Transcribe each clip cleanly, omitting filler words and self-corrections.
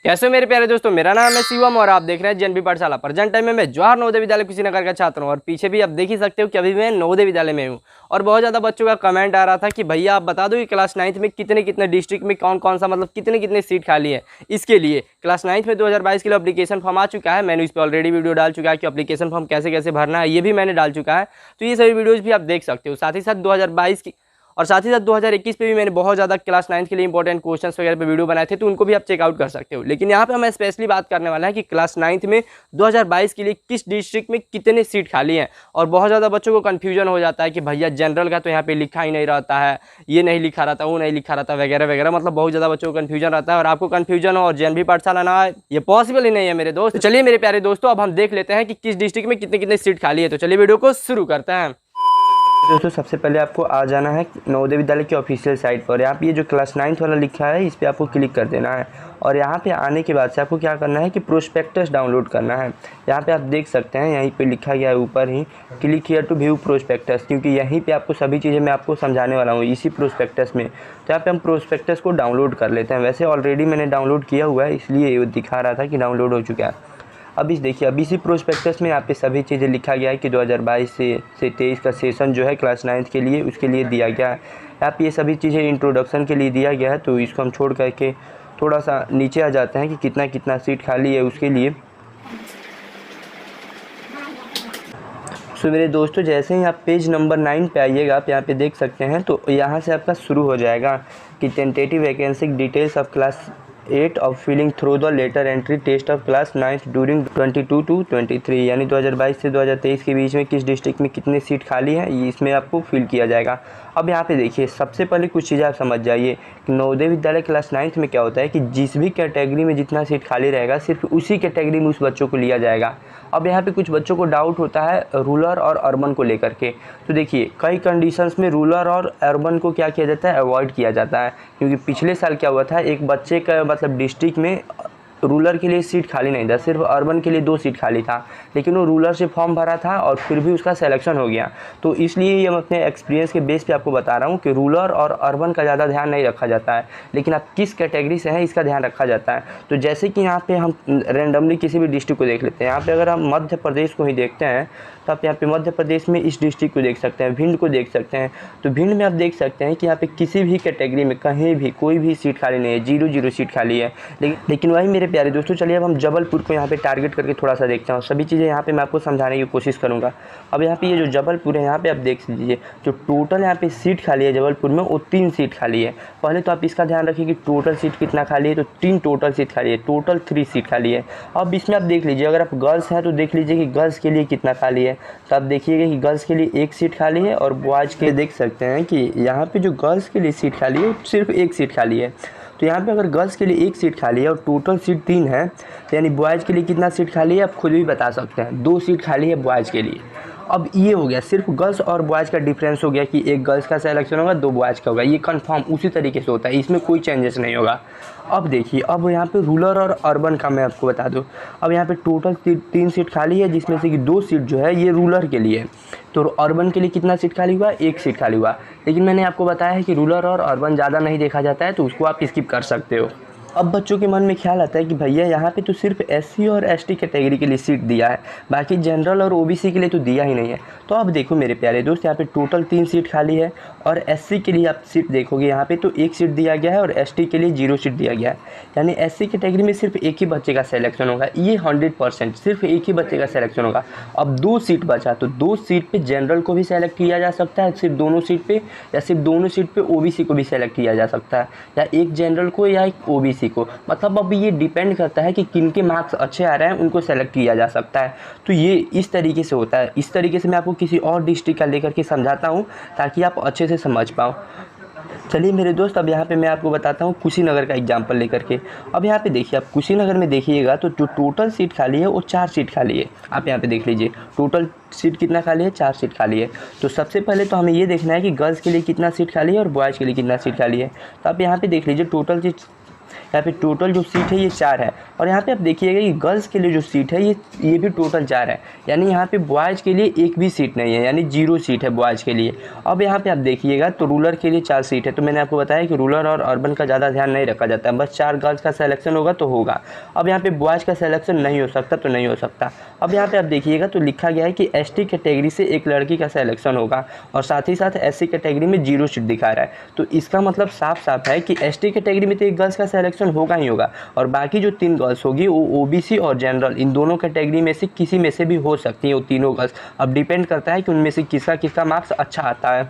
कैसे हो मेरे प्यारे दोस्तों, मेरा नाम है शिवम और आप देख रहे हैं जेएनबी पाठशाला। प्रेजेंट टाइम में मैं जवाहर नवोदय विद्यालय कुशीनगर का छात्र हूं और पीछे भी आप देख ही सकते हो कि अभी मैं नवोदय विद्यालय में हूं। और बहुत ज़्यादा बच्चों का कमेंट आ रहा था कि भैया आप बता दो कि क्लास 9th में कितने कितने डिस्ट्रिक्ट में कौन कौन सा मतलब कितने कितने सीट खाली है। इसके लिए क्लास 9th में 2022 के लिए एप्लीकेशन फॉर्म आ चुका है। मैंने इस पर ऑलरेडी वीडियो डाल चुका है कि एप्लीकेशन फॉर्म कैसे कैसे भरना है, ये भी मैंने डाल चुका है। तो ये सभी वीडियोज़ भी आप देख सकते हो। साथ ही साथ 2022 की और साथ ही साथ 2021 पे भी मैंने बहुत ज़्यादा क्लास 9th के लिए इंपॉर्टेंट क्वेश्चंस वगैरह पे वीडियो बनाए थे, तो उनको भी आप चेकआउट कर सकते हो। लेकिन यहाँ पे हम स्पेशली बात करने वाला है कि क्लास 9th में 2022 के लिए किस डिस्ट्रिक्ट में कितने सीट खाली हैं। और बहुत ज़्यादा बच्चों को कन्फ्यूजन हो जाता है कि भैया जनरल का तो यहाँ पे लिखा ही नहीं रहता है, ये नहीं लिखा रहता, वो नहीं लिखा रहता वगैरह वगैरह। मतलब बहुत ज़्यादा बच्चों को कन्फ्यूजन रहता है और आपको कन्फ्यूजन हो और जेएनबी पाठशाला ना आए, ये पॉसिबल ही नहीं है मेरे दोस्त। तो चलिए मेरे प्यारे दोस्तों, अब हम देख लेते हैं कि किस डिस्ट्रिक्ट में कितने कितने सीट खाली है। तो चलिए वीडियो को शुरू करते हैं। दोस्तों सबसे पहले आपको आ जाना है नवोदय विद्यालय की ऑफिशियल साइट पर। यहाँ पे ये जो क्लास 9th वाला लिखा है इस पर आपको क्लिक कर देना है और यहाँ पे आने के बाद से आपको क्या करना है कि प्रोस्पेक्टस डाउनलोड करना है। यहाँ पे आप देख सकते हैं यहीं पे लिखा गया है ऊपर ही, click here to view prospectus, क्योंकि यहीं पे आपको सभी चीज़ें मैं आपको समझाने वाला हूँ इसी प्रोस्पेक्टस में। तो यहाँ पे हम प्रोस्पेक्टस को डाउनलोड कर लेते हैं। वैसे ऑलरेडी मैंने डाउनलोड किया हुआ है, इसलिए ये दिखा रहा था कि डाउनलोड हो चुका है। अब इस देखिए, अब इसी प्रोस्पेक्टस में यहाँ पे सभी चीज़ें लिखा गया है कि 2022 से 23 का सेशन जो है क्लास 9th के लिए उसके लिए दिया गया है। यहाँ पे ये सभी चीज़ें इंट्रोडक्शन के लिए दिया गया है। तो इसको हम छोड़ करके थोड़ा सा नीचे आ जाते हैं कि कितना कितना सीट खाली है उसके लिए। सो मेरे दोस्तों, जैसे ही आप पेज नंबर 9 पे आइएगा आप यहाँ पे देख सकते हैं, तो यहाँ से आपका शुरू हो जाएगा कि tentative vacancy details of class 8 of filling through the letter entry test of class 9th during 22 to 23, यानी 2022 से 2023 के बीच में किस डिस्ट्रिक्ट में कितनी सीट खाली है ये इसमें आपको फिल किया जाएगा। अब यहाँ पे देखिए, सबसे पहले कुछ चीज़ें आप समझ जाइए कि नवोदय विद्यालय क्लास 9th में क्या होता है कि जिस भी कैटेगरी में जितना सीट खाली रहेगा सिर्फ उसी कैटेगरी में उस बच्चों को लिया जाएगा। अब यहाँ पे कुछ बच्चों को डाउट होता है रूरल और अर्बन को लेकर के। तो देखिए, कई कंडीशंस में रूरल और अर्बन को क्या किया जाता है, अवॉइड किया जाता है। क्योंकि पिछले साल क्या हुआ था, एक बच्चे का मतलब डिस्ट्रिक्ट में रूरल के लिए सीट खाली नहीं था, सिर्फ अर्बन के लिए 2 सीट खाली था, लेकिन वो रूरल से फॉर्म भरा था और फिर भी उसका सिलेक्शन हो गया। तो इसलिए ये मैं अपने एक्सपीरियंस के बेस पे आपको बता रहा हूँ कि रूरल और अर्बन का ज़्यादा ध्यान नहीं रखा जाता है, लेकिन आप किस कैटेगरी से हैं इसका ध्यान रखा जाता है। तो जैसे कि यहाँ पे हम रेंडमली किसी भी डिस्ट्रिक्ट को देख लेते हैं। यहाँ पर अगर हम मध्य प्रदेश को ही देखते हैं तो आप यहाँ पे मध्य प्रदेश में इस डिस्ट्रिक्ट को देख सकते हैं, भिंड को देख सकते हैं। तो भिंड में आप देख सकते हैं कि यहाँ पे किसी भी कैटेगरी में कहीं भी कोई भी सीट खाली नहीं है, 0 सीट खाली है। लेकिन वही मेरे प्यारे दोस्तों, चलिए अब हम जबलपुर को यहाँ पे टारगेट करके थोड़ा सा देखते हैं और सभी चीज़ें यहाँ पे मैं आपको समझाने की कोशिश करूँगा। अब यहाँ पे ये जो जबलपुर है यहाँ पे आप देख लीजिए, जो टोटल यहाँ पे सीट खाली है जबलपुर में वो 3 सीट खाली है। पहले तो आप इसका ध्यान रखिए कि टोटल सीट कितना खाली है, तो 3 टोटल सीट खाली है, टोटल 3 सीट खाली है। अब इसमें आप देख लीजिए, अगर आप गर्ल्स हैं तो देख लीजिए कि गर्ल्स के लिए कितना खाली है। तो आप देखिएगा कि गर्ल्स के लिए 1 सीट खाली है और बॉयज़ के देख सकते हैं कि यहाँ पे जो गर्ल्स के लिए सीट खाली है सिर्फ 1 सीट खाली है। तो यहाँ पे अगर गर्ल्स के लिए 1 सीट खाली है और टोटल सीट 3 है, तो यानी बॉयज़ के लिए कितना सीट खाली है आप खुद भी बता सकते हैं, 2 सीट खाली है बॉयज़ के लिए। अब ये हो गया, सिर्फ गर्ल्स और बॉयज़ का डिफरेंस हो गया कि 1 गर्ल्स का सिलेक्शन होगा, 2 बॉयज़ का होगा। ये कंफर्म उसी तरीके से होता है, इसमें कोई चेंजेस नहीं होगा। अब देखिए, अब यहाँ पे रूरल और अर्बन का मैं आपको बता दूँ। अब यहाँ पे टोटल 3 सीट खाली है, जिसमें से कि 2 सीट जो है ये रूरल के लिए। तो अर्बन के लिए कितना सीट खाली हुआ, 1 सीट खाली हुआ। लेकिन मैंने आपको बताया है कि रूरल और अर्बन ज़्यादा नहीं देखा जाता है, तो उसको आप स्किप कर सकते हो। अब बच्चों के मन में ख्याल आता है कि भैया यहाँ पे तो सिर्फ एससी और एसटी कैटेगरी के लिए सीट दिया है, बाकी जनरल और ओबीसी के लिए तो दिया ही नहीं है। तो अब देखो मेरे प्यारे दोस्त, यहाँ पे टोटल 3 सीट खाली है और एससी के लिए आप सीट देखोगे यहाँ पे तो 1 सीट दिया गया है और एसटी के लिए 0 सीट दिया गया है। यानी एससी कैटेगरी में सिर्फ एक ही बच्चे का सिलेक्शन होगा, ये 100% सिर्फ एक ही बच्चे का सिलेक्शन होगा। अब 2 सीट बचा, तो 2 सीट पे जनरल को भी सेलेक्ट किया जा सकता है सिर्फ दोनों सीट पे, या सिर्फ दोनों सीट पे ओबीसी को भी सेलेक्ट किया जा सकता है, या एक जनरल को या एक ओबीसी को। मतलब अब ये डिपेंड करता है कि किनके मार्क्स अच्छे आ रहे हैं उनको सेलेक्ट किया जा सकता है। तो ये इस तरीके से होता है। इस तरीके से मैं आपको किसी और डिस्ट्रिक्ट का लेकर के समझाता हूँ ताकि आप अच्छे से समझ पाओ। चलिए मेरे दोस्त, अब यहाँ पे मैं आपको बताता हूँ कुशीनगर का एग्जांपल लेकर के। अब यहाँ पे देखिए, आप कुशीनगर में देखिएगा तो जो टोटल सीट खाली है वो 4 सीट खाली है। आप यहाँ पे देख लीजिए टोटल सीट कितना खाली है, 4 सीट खाली है। तो सबसे पहले तो हमें ये देखना है कि गर्ल्स के लिए कितना सीट खाली है और बॉयज़ के लिए कितना सीट खाली है। तो आप यहाँ पे देख लीजिए टोटल सीट यहाँ पे टोटल जो सीट है ये 4 है। और यहाँ पे आप देखिएगा कि गर्ल्स के लिए जो सीट है ये भी टोटल 4 है, यानी यहाँ पे बॉयज़ के लिए एक भी सीट नहीं है, यानी 0 सीट है बॉयज़ के लिए। अब यहाँ पे आप देखिएगा तो रूरल के लिए 4 सीट है। तो मैंने आपको बताया कि रूरल और अर्बन का ज़्यादा ध्यान नहीं रखा जाता है, बस 4 गर्ल्स का सिलेक्शन होगा तो होगा। अब यहाँ पे बॉयज़ का सिलेक्शन नहीं हो सकता तो नहीं हो सकता। अब यहाँ पे आप देखिएगा तो लिखा गया है कि एसटी कैटेगरी से एक लड़की का सिलेक्शन होगा और साथ ही साथ एससी कैटेगरी में 0 सीट दिखा रहा है। तो इसका मतलब साफ साफ है कि एसटी कैटेगरी में तो एक गर्ल्स का सिलेक्शन होगा ही होगा, और बाकी जो 3 गर्ल्स होगी वो ओबीसी और जनरल इन दोनों कैटेगरी में से किसी में से भी हो सकती हैं वो तीनों गर्ल्स। अब डिपेंड करता है कि उनमें से किसका किसका मार्क्स अच्छा आता है।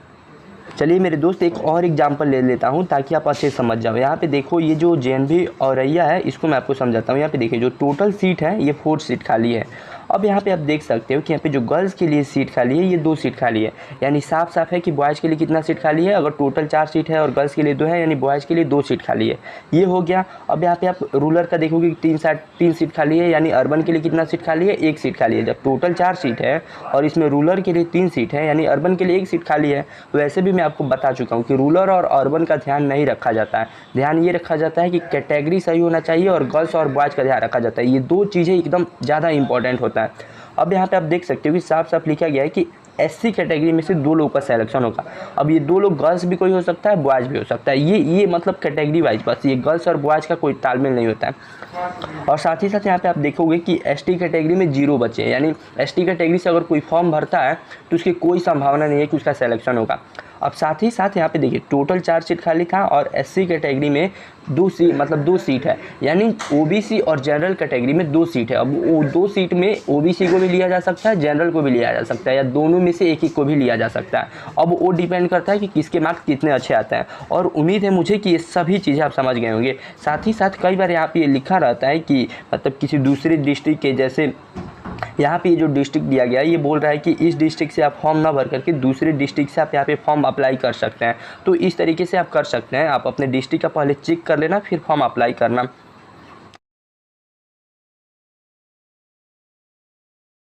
चलिए मेरे दोस्त एक और एग्जांपल ले लेता हूं ताकि आप अच्छे समझ जाओ। यहाँ पे देखो ये जो जेएनवी औरैया है इसको मैं आपको समझाता हूँ। यहाँ पे देखिए जो टोटल सीट है ये 4 सीट खाली है। अब यहाँ पे आप देख सकते हो कि यहाँ पे जो गर्ल्स के लिए सीट खाली है ये 2 सीट खाली है, यानी साफ साफ है कि बॉयज़ के लिए कितना सीट खाली है। अगर टोटल 4 सीट है और गर्ल्स के लिए 2 है, यानी बॉयज़ के लिए 2 सीट खाली है, ये हो गया। अब यहाँ पे आप रूरल का देखोगे 3 सीट खाली है, यानी अर्बन के लिए कितना सीट खाली है, 1 सीट खाली है। जब टोटल 4 सीट है और इसमें रूरल के लिए 3 सीट है, यानी अर्बन के लिए 1 सीट खाली है। वैसे भी मैं आपको बता चुका हूँ कि रूरल और अर्बन का ध्यान नहीं रखा जाता है, ध्यान ये रखा जाता है कि कैटेगरी सही होना चाहिए और गर्ल्स और बॉयज़ का ध्यान रखा जाता है। ये 2 चीज़ें एकदम ज़्यादा इंपॉर्टेंट होता है। अब यहाँ पे आप देख सकते हो कि साफ साफ लिखा गया है कि एससी कैटेगरी में से 2 लोगों का सिलेक्शन होगा। अब ये 2 लोग गर्ल्स भी कोई हो सकता है, बॉयज़ भी हो सकता है। ये मतलब कैटेगरी वाइज, बस ये गर्ल्स और बॉयज़ का कोई तालमेल नहीं होता है। और साथ ही साथ यहाँ पे आप देखोगे कि एसटी कैटेगरी में 0 बचे, यानी एसटी कैटेगरी से अगर कोई फॉर्म भरता है तो उसकी कोई संभावना नहीं है कि उसका सिलेक्शन होगा। अब साथ ही साथ यहाँ पे देखिए टोटल 4 सीट खाली था और एससी कैटेगरी में 2 सीट है, यानी ओबीसी और जनरल कैटेगरी में 2 सीट है। अब वो 2 सीट में ओबीसी को भी लिया जा सकता है, जनरल को भी लिया जा सकता है, या दोनों में से एक को भी लिया जा सकता है। अब वो डिपेंड करता है कि किसके मार्क्स कितने अच्छे आते हैं। और उम्मीद है मुझे कि ये सभी चीज़ें आप समझ गए होंगे। साथ ही साथ कई बार यहाँ पे ये लिखा रहता है कि मतलब किसी दूसरे डिस्ट्रिक्ट के, जैसे यहाँ पे ये जो डिस्ट्रिक्ट दिया गया है ये बोल रहा है कि इस डिस्ट्रिक्ट से आप फॉर्म ना भर करके दूसरे डिस्ट्रिक्ट से आप यहाँ पे फॉर्म अप्लाई कर सकते हैं। तो इस तरीके से आप कर सकते हैं, आप अपने डिस्ट्रिक्ट का पहले चेक कर लेना फिर फॉर्म अप्लाई करना।